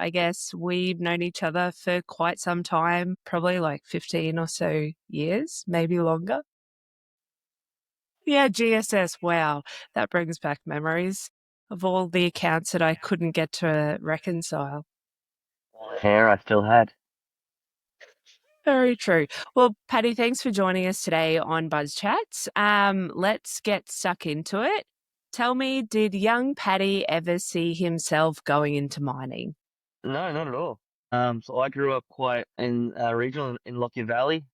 I guess we've known each other for quite some time, probably like 15 or so years, maybe longer. Yeah, GSS. Wow. That brings back memories of all the accounts that I couldn't get to reconcile. Hair I still had. Very true. Well, Paddy, thanks for joining us today on BuzzChats. Let's get stuck into it. Tell me, did young Paddy ever see himself going into mining? No, not at all. So I grew up quite in regional in Lockyer Valley,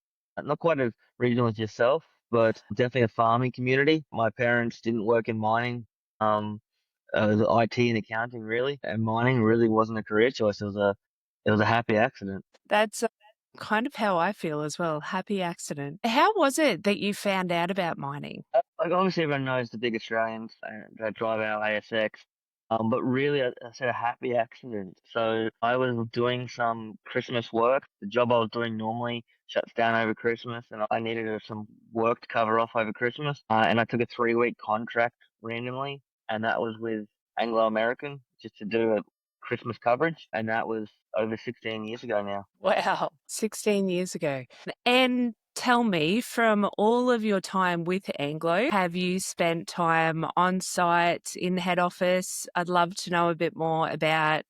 not quite as regional as yourself, but definitely a farming community. My parents didn't work in mining. Um, it was IT and accounting really, and mining really wasn't a career choice. It was a happy accident. That's kind of how I feel as well. Happy accident. How was it that you found out about mining? Like obviously everyone knows the big Australians that drive our ASX. But really, I said a happy accident. So I was doing some Christmas work. The job I was doing normally shuts down over Christmas, and I needed some work to cover off over Christmas. And I took a 3-week contract randomly, and that was with Anglo American just to do a Christmas coverage, and that was over 16 years ago now. Wow, 16 years ago. And tell me, from all of your time with Anglo, have you spent time on site in head office? I'd love to know a bit more about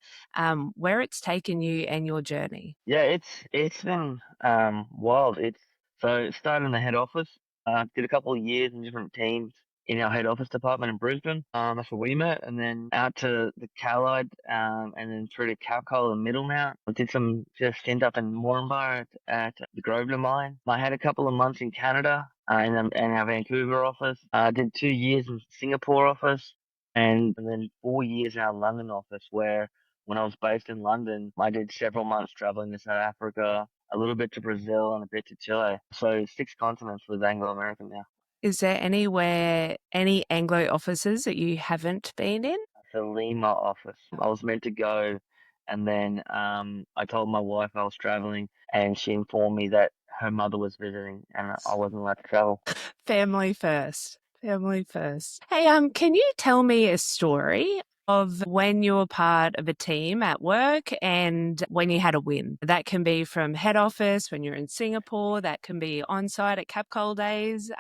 where it's taken you and your journey. Yeah, it's been wild. It started in the head office. Did a couple of years in different teams in our head office department in Brisbane. That's where we met, and then out to the Callide, and then through to Capcoal and Middlemount. I did some just stint up in Moranbah at the Grosvenor mine. I had a couple of months in Canada, in our Vancouver office. I did 2 years in Singapore office, and then 4 years in our London office, where when I was based in London, I did several months traveling to South Africa, a little bit to Brazil, and a bit to Chile. So 6 continents with Anglo American now. Is there anywhere, any Anglo offices that you haven't been in? The Lima office. I was meant to go, and then I told my wife I was traveling, and she informed me that her mother was visiting, and I wasn't allowed to travel. Family first. Family first. Hey, can you tell me a story of when you were part of a team at work and when you had a win? That can be from head office when you're in Singapore, that can be on site at Capcoal days.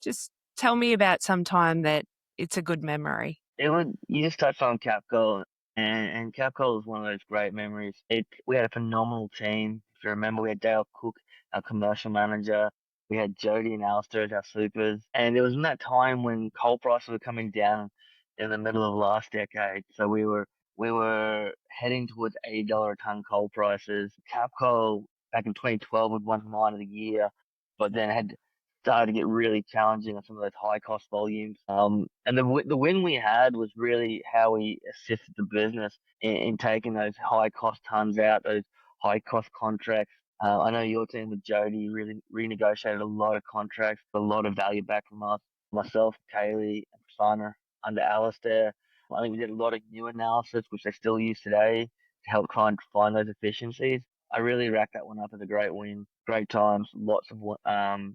Just tell me about some time that it's a good memory. You just touched on Capcoal, and Capcoal is one of those great memories. We had a phenomenal team. If you remember, we had Dale Cook, our commercial manager. We had Jody and Alistair as our supers, and it was in that time when coal prices were coming down in the middle of last decade. So we were heading towards $80 a ton coal prices. Capcoal back in 2012 had won mine of the year, but then had started to get really challenging on some of those high cost volumes. And the win we had was really how we assisted the business in taking those high cost tons out, those high cost contracts. I know your team with Jody really renegotiated a lot of contracts, a lot of value back from us, myself, Kaylee, and Prasanna under Alistair. I think we did a lot of new analysis, which they still use today to help try and find those efficiencies. I really racked that one up as a great win. Great times, lots of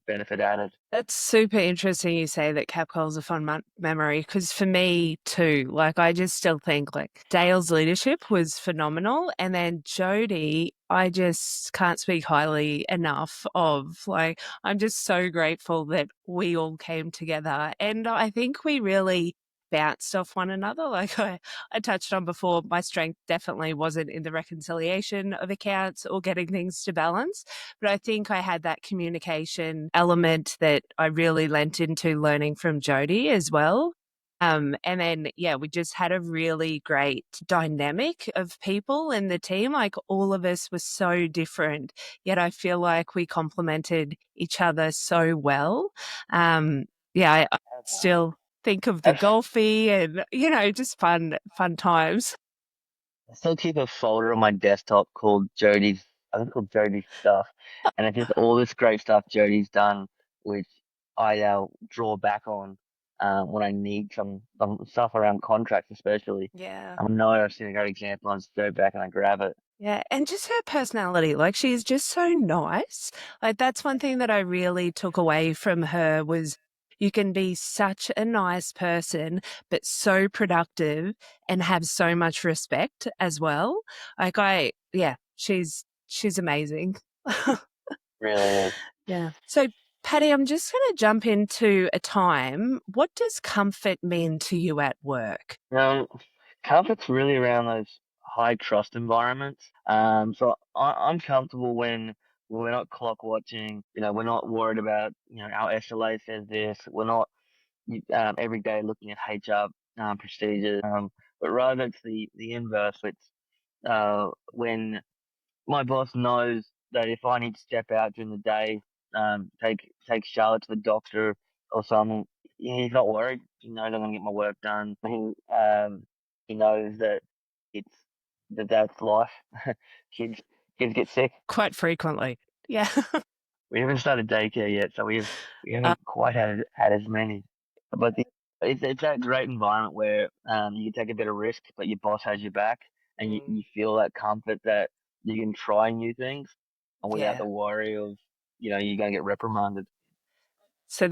benefit added. That's super interesting you say that Capcoal's a fun memory because for me too, like I just still think like Dale's leadership was phenomenal. And then Jody, I just can't speak highly enough of. Like, I'm just so grateful that we all came together. And I think we really bounced off one another. Like I touched on before, my strength definitely wasn't in the reconciliation of accounts or getting things to balance. But I think I had that communication element that I really lent into learning from Jody as well. And then, yeah, we just had a really great dynamic of people in the team. Like all of us were so different, yet I feel like we complemented each other so well. Yeah, I still think of the I golfy and, just fun times. still keep a folder on my desktop called Jody's, I think called Jody's Stuff. And it's just all this great stuff Jody's done, which I now draw back on when I need some stuff around contracts, especially. Yeah. I know I've seen a great example, I just go back and I grab it. Yeah, and just her personality, like she's just so nice. Like that's one thing that I really took away from her was You can be such a nice person, but so productive and have so much respect as well. Like yeah, she's amazing. Really is. Yeah. So, Paddy, I'm just going to jump into a time. What does comfort mean to you at work? Um, Comfort's really around those high trust environments. So I'm comfortable when we're not clock watching. We're not worried about our SLA says this. We're not every day looking at HR procedures. But rather it's the inverse. It's when my boss knows that if I need to step out during the day, take Charlotte to the doctor or something, he's not worried. He knows I'm gonna get my work done. He knows that it's that's life. kids kids get sick. Quite frequently. Yeah. We haven't started daycare yet, so we Uh, haven't quite had as many. But it's that great environment where you can take a bit of risk, but your boss has your back, and mm, you feel that comfort that you can try new things, and without yeah. the worry of you're gonna get reprimanded. So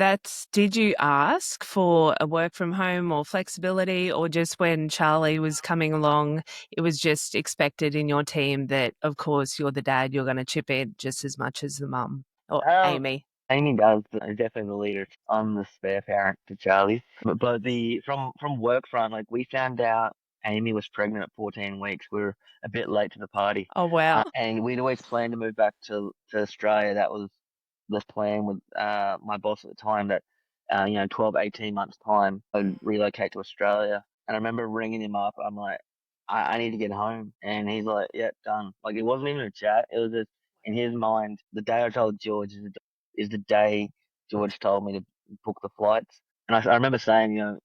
did you ask for a work from home or flexibility, or just when Charlie was coming along, it was just expected in your team that, of course, you're the dad, you're going to chip in just as much as the mum or Um, Amy? Amy does is definitely the leader. I'm the spare parent to Charlie. But the from work front, like we found out Amy was pregnant at 14 weeks. We were a bit late to the party, Oh, wow. and we'd always planned to move back to Australia. That was the plan with my boss at the time. That 12, 18 months time, I'd relocate to Australia. And I remember ringing him up. I'm like, I need to get home, and he's like, "Yeah, done." Like it wasn't even a chat. It was just in his mind. The day I told George is the day George told me to book the flights. And I remember saying,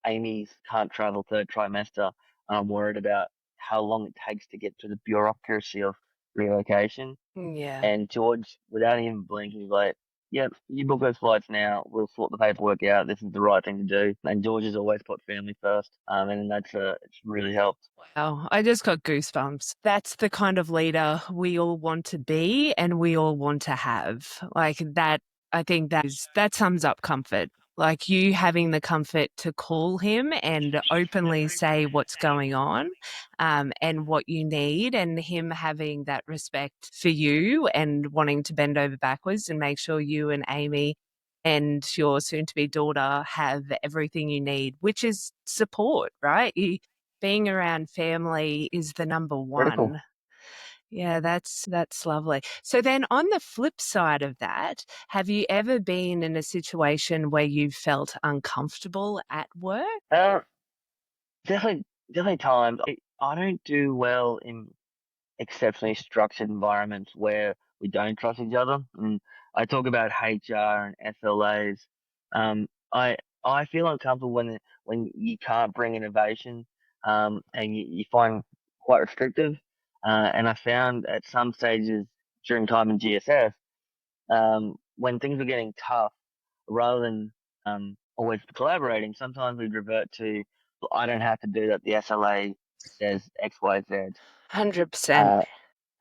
Amy's can't travel third trimester, and I'm worried about how long it takes to get through the bureaucracy of relocation. Yeah. And George, without even blinking, was like, "Yep, you book those flights now. We'll sort the paperwork out. This is the right thing to do." And George has always put family first, and it's really helped. Wow, I just got goosebumps. That's the kind of leader we all want to be and we all want to have. Like that, I think that sums up comfort. Like you having the comfort to call him and openly say what's going on, and what you need, and him having that respect for you and wanting to bend over backwards and make sure you and Amy and your soon to be daughter have everything you need, which is support, right? Being around family is the number Critical. one. Yeah, that's lovely. So then on the flip side of that, have you ever been in a situation where you felt uncomfortable at work? Uh, definitely times. I don't do well in exceptionally structured environments where we don't trust each other. And I talk about HR and SLAs. Um, I I feel uncomfortable when you can't bring innovation, and you find quite restrictive. And I found at some stages during time in GSS, when things were getting tough, rather than always collaborating, sometimes we'd revert to, "Well, I don't have to do that. The SLA says X, Y, Z." 100%. Uh,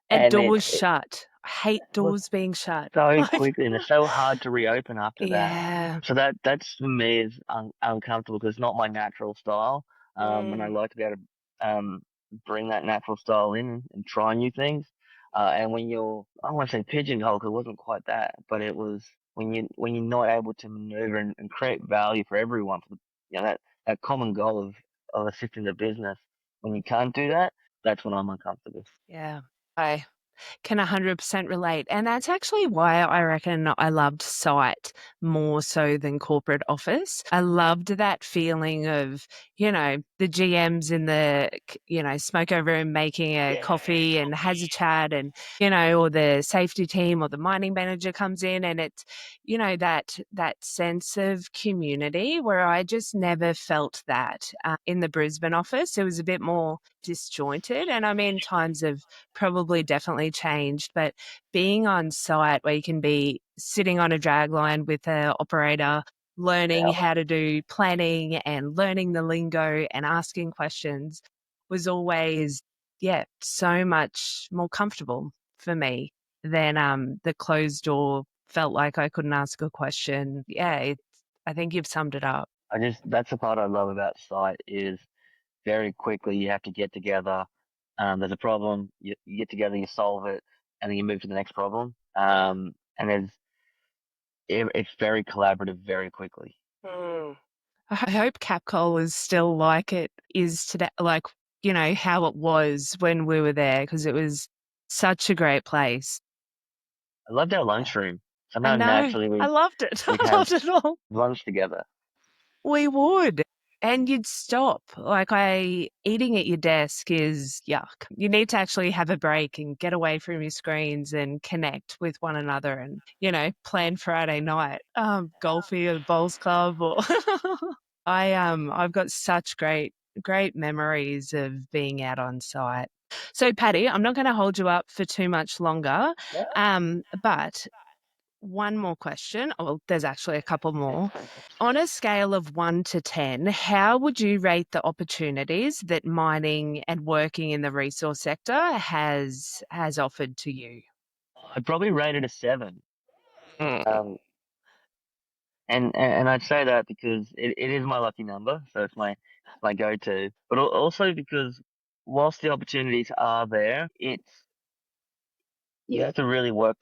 And and doors shut. I hate it was doors being shut. so Like, quickly, and it's so hard to reopen after that. yeah. So that's for me is uncomfortable because it's not my natural style. And I Mm. like to be able to bring that natural style in and try new things. And when I don't want to say pigeonholed, 'cause it wasn't quite that, but it was when you're not able to maneuver and create value for everyone for that common goal of assisting the business. When you can't do that, that's when I'm uncomfortable. Yeah. I can 100% relate. And that's actually why I reckon I loved site more so than corporate office. I loved that feeling of, the GMs in the, smoke room making a Yeah, coffee and has a chat and, or the safety team or the mining manager comes in and it's, that sense of community where I just never felt that in the Brisbane office. It was a bit more disjointed. And I mean, times have probably definitely changed, but being on site where you can be sitting on a drag line with an operator, learning yeah, how to do planning and learning the lingo and asking questions was always, yeah, so much more comfortable for me than the closed door felt like I couldn't ask a question. Yeah, I think you've summed it up. That's the part I love about site is very quickly you have to get together. There's a problem, you get together, you solve it, and then you move to the next problem. And it's very collaborative very quickly. Mm. I hope Capcoal is still like it is today, like, how it was when we were there, because it was such a great place. I loved our lunchroom. I Somehow know. naturally I loved it. we'd I have loved it all. lunch together. We would. And you'd stop. Eating at your desk is yuck. You need to actually have a break and get away from your screens and connect with one another and, plan Friday night, golfing at a bowls club or I've got such great memories of being out on site. So Paddy, I'm not going to hold you up for too much longer. But one more question. Oh, well, there's actually a couple more. On a scale of 1 to 10, how would you rate the opportunities that mining and working in the resource sector has offered to you? I'd probably rate it a 7. Mm. Um, and I'd say that because it is my lucky number, so it's my go-to. But also because whilst the opportunities are there, you have to really work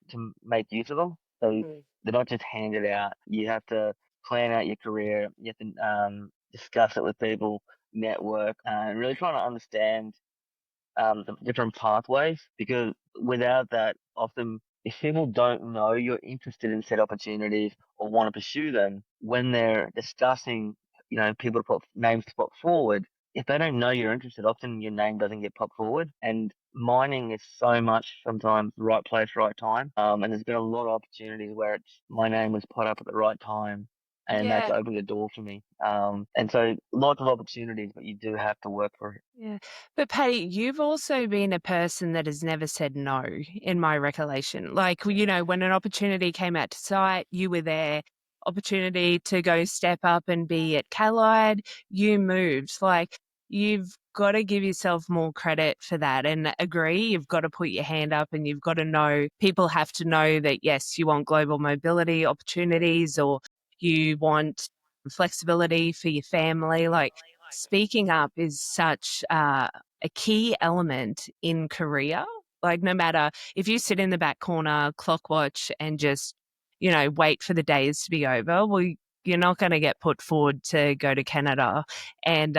to make use of them. So Mm. they're not just handed out. You have to plan out your career. You have to discuss it with people, network, and really trying to understand the different pathways because without that, often if people don't know you're interested in said opportunities or want to pursue them, when they're discussing, people to put names to put forward, if they don't know you're interested, often your name doesn't get put forward. And mining is so much sometimes right place, right time. And there's been a lot of opportunities where my name was put up at the right time. And that's Yeah. opened the door for me. And so lots of opportunities, but you do have to work for it. Yeah. But Patty, you've also been a person that has never said no in my recollection. When an opportunity came out to site, you were there. Opportunity to go step up and be at Callide, you moved. You've got to give yourself more credit for that and agree. You've got to put your hand up and you've got to know, people have to know that, yes, you want global mobility opportunities or you want flexibility for your family. Speaking up is such a key element in career. No matter if you sit in the back corner, clock watch, and just, wait for the days to be over, well, you're not going to get put forward to go to Canada and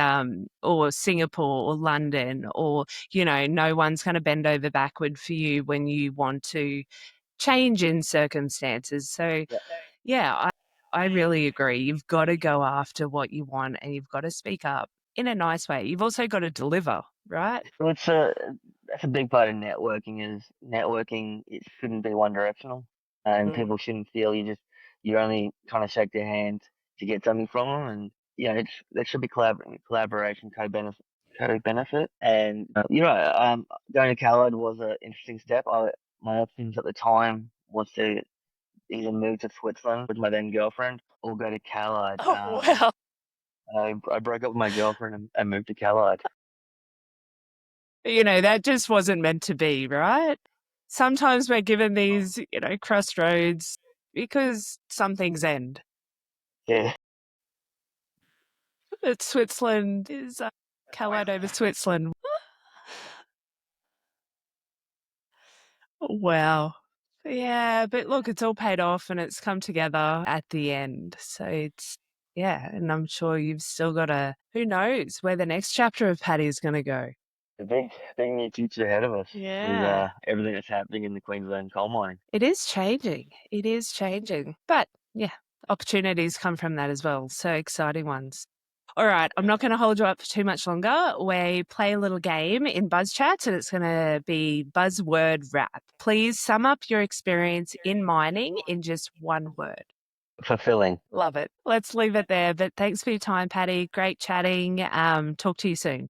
or Singapore or London or, no one's going to bend over backward for you when you want to change in circumstances. So yeah, I really agree. You've got to go after what you want and you've got to speak up in a nice way. You've also got to deliver, right? Well, that's a big part of networking is networking. It shouldn't be one directional, and Mm. people shouldn't feel you're only trying to shake their hand to get something from them. And there should be collaboration, co-benefit. And going to Khaled was an interesting step. My options at the time was to either move to Switzerland with my then girlfriend or go to Khaled. Oh, well, I broke up with my girlfriend and moved to Khaled. that just wasn't meant to be, right? Sometimes we're given these, crossroads because some things end. Yeah. But Switzerland is Calais over Switzerland. Wow. Yeah, but look, it's all paid off and it's come together at the end. So yeah, and I'm sure you've still got who knows where the next chapter of Paddy is going to go. The big new future ahead of us with Yeah. everything that's happening in the Queensland coal mining. It is changing. It is changing. But yeah, opportunities come from that as well. So exciting ones. All right, I'm not going to hold you up for too much longer. We play a little game in BuzzChat and it's going to be buzzword rap. Please sum up your experience in mining in just one word. Fulfilling. Love it. Let's leave it there. But thanks for your time, Paddy. Great chatting. Talk to you soon.